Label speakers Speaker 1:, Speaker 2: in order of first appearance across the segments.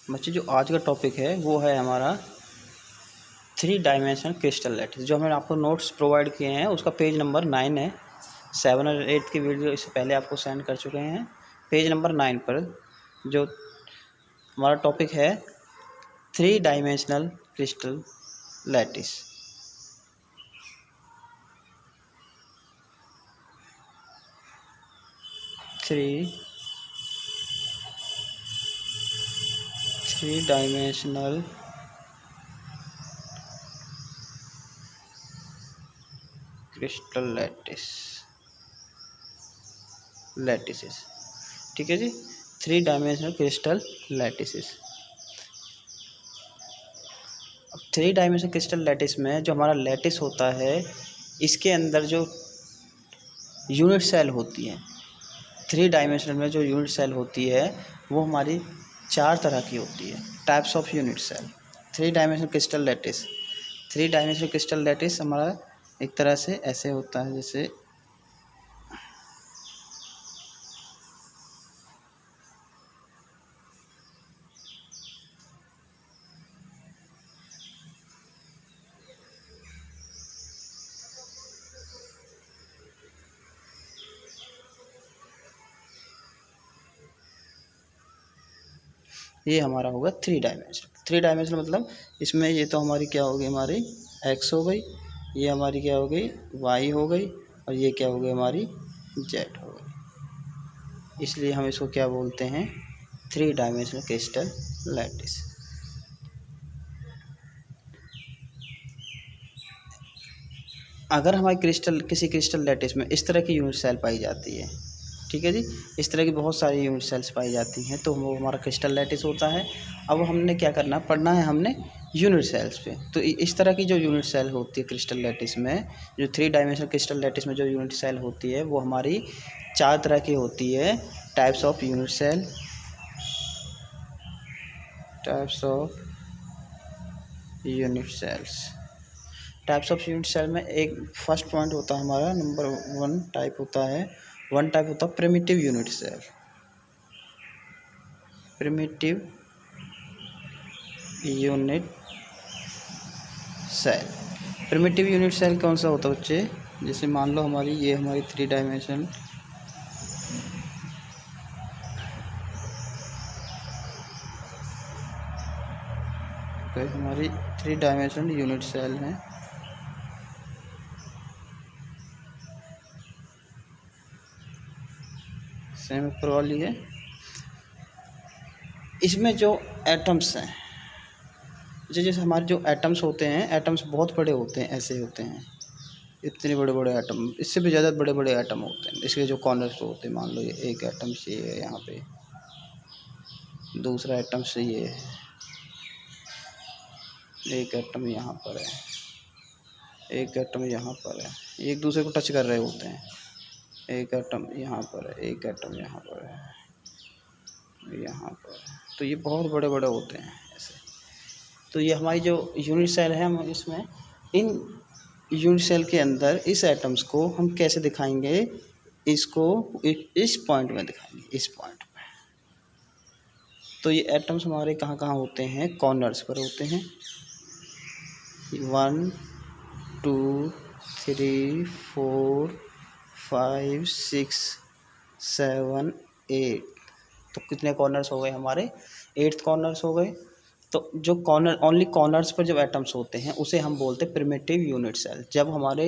Speaker 1: बच्चे जो आज का टॉपिक है वो है हमारा 3 डायमेंशनल क्रिस्टल लैटिस। जो हमने आपको नोट्स प्रोवाइड किए हैं उसका पेज नंबर 9 है। 7 और 8 की वीडियो इससे पहले आपको सेंड कर चुके हैं। पेज नंबर 9 पर जो हमारा टॉपिक है 3 dimensional crystal lattice. Three dimensional crystal lattices. ठीक है जी, 3 डायमेंशनल क्रिस्टल लैटिसेस। अब 3 डायमेंशनल क्रिस्टल लैटिस में जो हमारा लैटिस होता है इसके अंदर जो यूनिट सेल होती है, 3 डायमेंशनल में जो यूनिट सेल होती है वो हमारी 4 तरह की होती है। Types of unit cell 3 dimensional crystal lattice. 3 dimensional crystal lattice हमारा एक तरह से ऐसे होता है, जैसे ये हमारा होगा 3 डायमेंशनल। 3 डायमेंशनल मतलब इसमें ये तो हमारी क्या होगी, हमारी एक्स हो गई, ये हमारी क्या हो गई, वाई हो गई, और ये क्या हो गई, हमारी जेड हो गई। इसलिए हम इसको क्या बोलते हैं, 3 डायमेंशनल क्रिस्टल लैटिस। अगर हमारी किसी क्रिस्टल लैटिस में इस तरह की यूनिट सेल पाई जाती है, ठीक है जी, इस तरह की बहुत सारी यूनिट सेल्स पाई जाती हैं तो वो हमारा क्रिस्टल लैटिस होता है। अब हमने क्या करना, पढ़ना है हमने यूनिट सेल्स पे। तो इस तरह की जो यूनिट सेल होती है क्रिस्टल लैटिस में, जो 3 डायमेंशनल क्रिस्टल लैटिस में जो यूनिट सेल होती है वो हमारी 4 तरह की होती है। Types of unit cell, types of unit cells. Types of unit cell में एक फर्स्ट पॉइंट होता है हमारा, नंबर 1 टाइप होता है, primitive unit cell. Primitive unit cell. Primitive unit cell कौन सा होता है बच्चे, जैसे मान लो ये हमारी 3 डायमेंशनल हमारी 3 डायमेंशनल यूनिट सेल है। सेम ऊपर वाली है। इसमें जो एटम्स हैं, जैसे हमारे जो एटम्स होते हैं, एटम्स बहुत बड़े होते हैं, ऐसे होते हैं, इतने बड़े बड़े एटम, इससे भी ज़्यादा बड़े बड़े एटम होते हैं। इसके जो कॉर्नर्स होते हैं, मान लो ये एक एटम से ये है यहाँ पे, दूसरा एटम से ये है, एक एटम यहाँ पर है, एक एटम यहाँ पर है, एक दूसरे को टच कर रहे होते हैं। एक एटम यहाँ पर है, एक एटम यहाँ पर है, यहाँ पर है। तो ये बहुत बड़े बड़े होते हैं ऐसे। तो ये हमारी जो यूनिट सेल है, हम इसमें इन यूनिट सेल के अंदर इस एटम्स को हम कैसे दिखाएंगे, इसको इस पॉइंट में दिखाएंगे, इस पॉइंट में। तो ये एटम्स हमारे कहाँ कहाँ होते हैं, कॉर्नर्स पर होते हैं। 1 2 3 4 5 6 7 8। तो कितने कॉर्नर्स हो गए हमारे, 8 कॉर्नर्स हो गए। तो जो ओनली कॉर्नर्स पर जब एटम्स होते हैं उसे हम बोलते हैं प्रिमिटिव यूनिट सेल। जब हमारे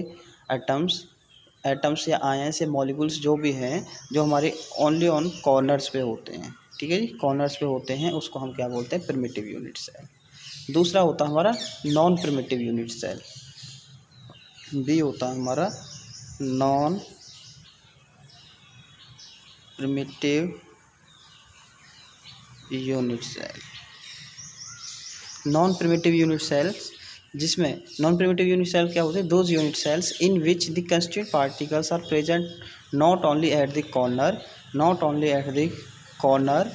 Speaker 1: एटम्स या आयंस या मॉलिक्यूल्स जो भी हैं, जो हमारे ओनली ऑन कॉर्नर्स पे होते हैं, ठीक है जी, कॉर्नर्स पे होते हैं, उसको हम क्या बोलते हैं, प्रिमिटिव यूनिट सेल। दूसरा होता है हमारा non primitive unit cell, B होता है हमारा non primitive unit cell. Non primitive unit cells, जिसमें नॉन प्रिमिटिव यूनिट सेल क्या होते हैं, those unit cells in which the constituent particles are present not only at the corner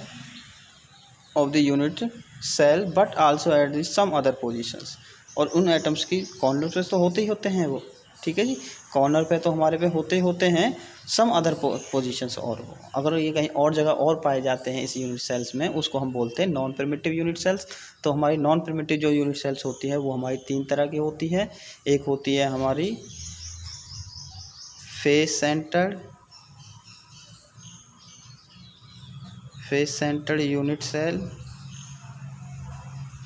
Speaker 1: of the unit cell but also at the some other positions. और उन atoms की corner पे तो होते ही होते हैं वो, ठीक है जी। कॉर्नर पे तो हमारे पे होते हैं सम अदर पोजीशंस, और अगर ये कहीं और जगह और पाए जाते हैं इस यूनिट सेल्स में, उसको हम बोलते हैं नॉन प्रिमिटिव यूनिट सेल्स। तो हमारी नॉन प्रिमिटिव जो यूनिट सेल्स होती है वो हमारी 3 तरह की होती है। एक होती है हमारी फेस सेंटर्ड यूनिट सेल,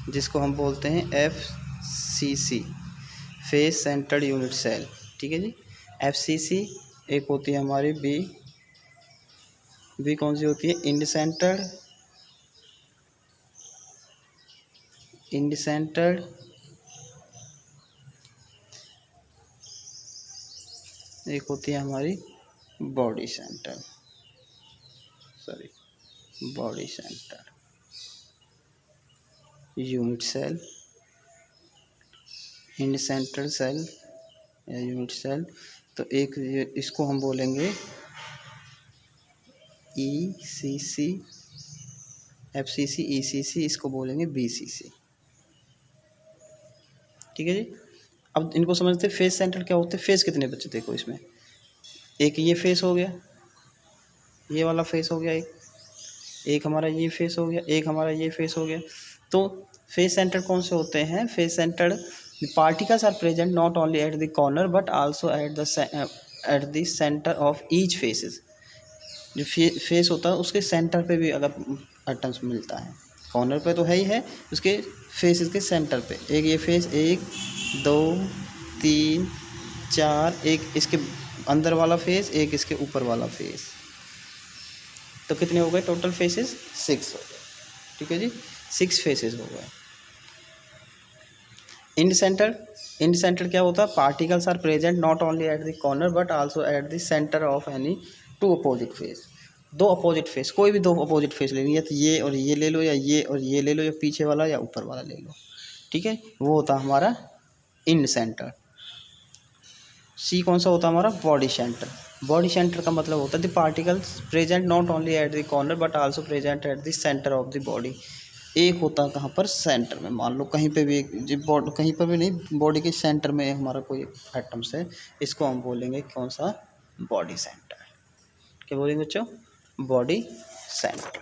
Speaker 1: जिसको हम बोलते हैं FCC, face centred unit cell, ठीक है जी। FCC। एक होती है हमारी बी कौन सी होती है, इंड सेंटर्ड। एक होती है हमारी body centre unit cell, end centre cell या यूनिट सेल। तो एक इसको हम बोलेंगे ECC, FCC, ECC, इसको बोलेंगे BCC, ठीक है जी। अब इनको समझते हैं फेस सेंटर क्या होते हैं। फेस कितने बच्चे देखो इसमें, एक ये फेस हो गया, ये वाला फेस हो गया, एक हमारा ये फेस हो गया, एक हमारा ये फेस हो गया। तो फेस सेंटर कौन से होते हैं, face centre particles are present not only at the corner but also at the centre of each faces. जो फेस होता है उसके सेंटर पे भी अगर एटम्स मिलता है, कॉर्नर पे तो है ही है, उसके फेसेस के सेंटर पे, एक ये फेस, 1 2 3 4, एक इसके अंदर वाला फेस, एक इसके ऊपर वाला फेस। तो कितने हो गए टोटल फेसेस, 6 हो गए, ठीक है जी, 6 फेसेस हो गए। इंड सेंटर क्या होता है, particles are present not only at the corner but also at the centre of any 2 opposite face. 2 opposite face, कोई भी 2 अपोजिट फेस लेनी है तो ये और ये ले लो, या ये और ये ले लो, या पीछे वाला या ऊपर वाला ले लो, ठीक है। वो होता है हमारा इंड सेंटर। सी कौन सा होता है हमारा, बॉडी सेंटर। बॉडी सेंटर का मतलब होता है the particles present not only at the corner but also present at the centre of the body. एक होता है कहाँ पर, सेंटर में। मान लो कहीं पे भी, कहीं पर भी नहीं, बॉडी के सेंटर में हमारा कोई एटम्स है, इसको हम बोलेंगे कौन सा, बॉडी सेंटर। क्या बोलेंगे बच्चों, बॉडी सेंटर।